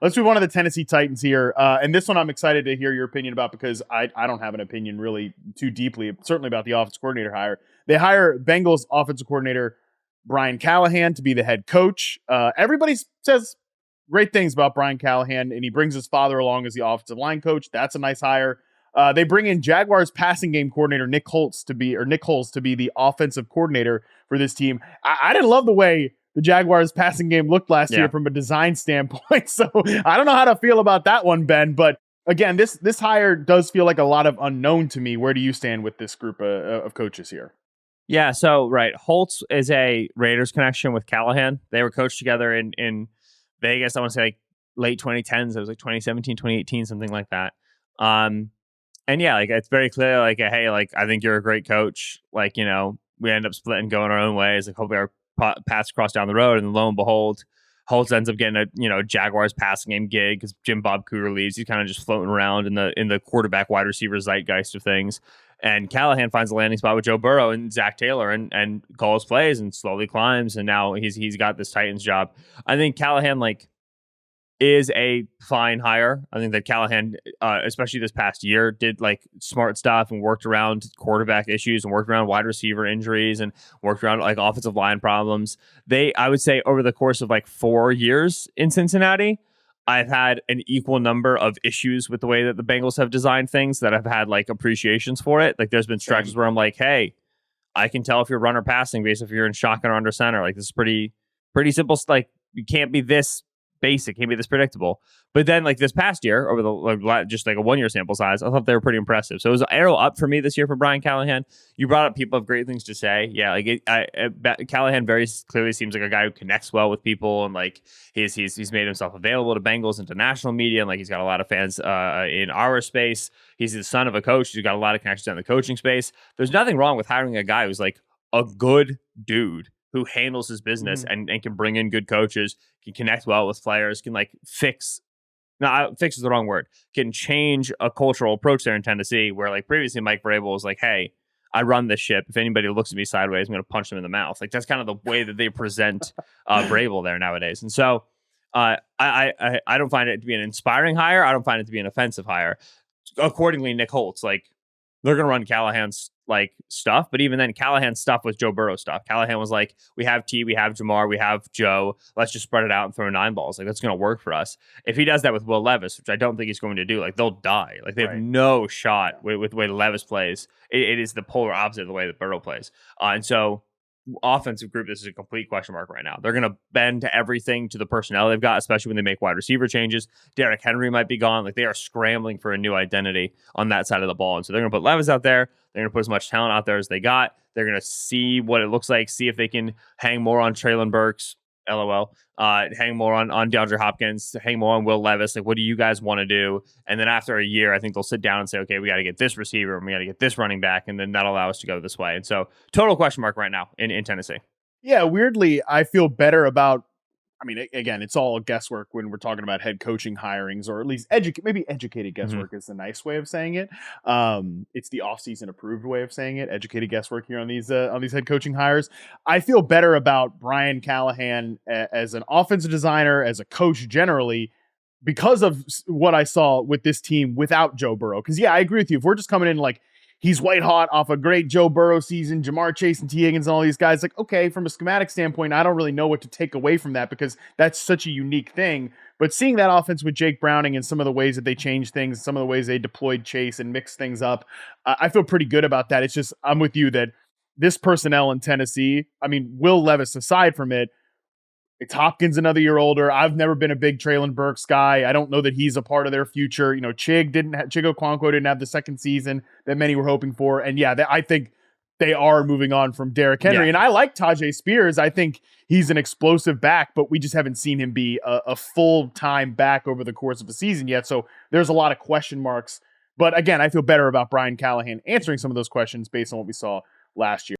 Let's move on to the Tennessee Titans here. And this one I'm excited to hear your opinion about because I don't have an opinion really too deeply, certainly about the offensive coordinator hire. They hire Bengals offensive coordinator Brian Callahan to be the head coach. Everybody says great things about Brian Callahan, and he brings his father along as the offensive line coach. That's a nice hire. They bring in Jaguars passing game coordinator Nick Holtz to be the offensive coordinator for this team. I didn't love the way the Jaguars passing game looked last year from a design standpoint. So I don't know how to feel about that one, Ben. But again, this hire does feel like a lot of unknown to me. Where do you stand with this group of coaches here? Yeah, so Holtz is a Raiders connection with Callahan. They were coached together in Vegas. I want to say like late 2010s. It was like 2017, 2018, something like that. And yeah, like it's very clear, like, hey, like I think you're a great coach. Like, you know, we end up splitting, going our own ways. Like, hopefully our paths cross down the road. And lo and behold, Holtz ends up getting a Jaguars passing game gig because Jim Bob Cooter leaves. He's kind of just floating around in the quarterback wide receiver zeitgeist of things. And Callahan finds a landing spot with Joe Burrow and Zach Taylor and calls plays and slowly climbs. And now he's got this Titans job. I think Callahan is a fine hire. I think that Callahan, especially this past year, did smart stuff and worked around quarterback issues and worked around wide receiver injuries and worked around offensive line problems. I would say over the course of 4 years in Cincinnati, I've had an equal number of issues with the way that the Bengals have designed things that I've had appreciations for it. There's been stretches where I'm like, hey, I can tell if you're run or passing based if you're in shotgun or under center. This is pretty simple. You can't be this basic, can't be this predictable. But then this past year, over the just a 1 year sample size, I thought they were pretty impressive. So it was an arrow up for me this year for Brian Callahan. You brought up people have great things to say. Yeah, Callahan very clearly seems like a guy who connects well with people, and he's made himself available to Bengals and to national media, and he's got a lot of fans in our space. He's the son of a coach who's got a lot of connections in the coaching space. There's nothing wrong with hiring a guy who's a good dude who handles his business and can bring in good coaches, can connect well with players, can fix is the wrong word, can change a cultural approach there in Tennessee where previously Mike Vrabel was hey, I run this ship. If anybody looks at me sideways, I'm going to punch them in the mouth. That's kind of the way that they present Vrabel there nowadays. And so I don't find it to be an inspiring hire. I don't find it to be an offensive hire. Accordingly, Nick Holtz, they're going to run Callahan's stuff, but even then Callahan's stuff was Joe Burrow stuff. Callahan was we have T, we have Jamar, we have Joe, let's just spread it out and throw 9 balls. That's going to work for us. If he does that with Will Levis, which I don't think he's going to do, they'll die. They have no shot with the way Levis plays. It is the polar opposite of the way that Burrow plays. And so offensive group, this is a complete question mark right now. They're going to bend to everything, to the personnel they've got, especially when they make wide receiver changes. Derrick Henry might be gone. They are scrambling for a new identity on that side of the ball. And so they're going to put Levis out there. They're going to put as much talent out there as they got. They're going to see what it looks like, see if they can hang more on Traylon Burks, LOL, hang more on DeAndre Hopkins, hang more on Will Levis. What do you guys want to do? And then after a year, I think they'll sit down and say, okay, we got to get this receiver and we got to get this running back. And then that'll allow us to go this way. And so total question mark right now in Tennessee. Yeah, weirdly, I feel better about, again, it's all guesswork when we're talking about head coaching hirings, or at least educated guesswork is the nice way of saying it. It's the offseason approved way of saying it. Educated guesswork here on these head coaching hires. I feel better about Brian Callahan as an offensive designer, as a coach generally, because of what I saw with this team without Joe Burrow. Because yeah, I agree with you. If we're just coming in he's white hot off a great Joe Burrow season, Jamar Chase and T. Higgins and all these guys, okay, from a schematic standpoint, I don't really know what to take away from that because that's such a unique thing. But seeing that offense with Jake Browning and some of the ways that they changed things, some of the ways they deployed Chase and mixed things up, I feel pretty good about that. It's just, I'm with you that this personnel in Tennessee, Will Levis aside from it, it's Hopkins another year older. I've never been a big Traylon Burks guy. I don't know that he's a part of their future. Chig Okonkwo didn't have the second season that many were hoping for. And yeah, I think they are moving on from Derrick Henry. Yeah. And I like Tajay Spears. I think he's an explosive back, but we just haven't seen him be a full-time back over the course of a season yet. So there's a lot of question marks. But again, I feel better about Brian Callahan answering some of those questions based on what we saw last year.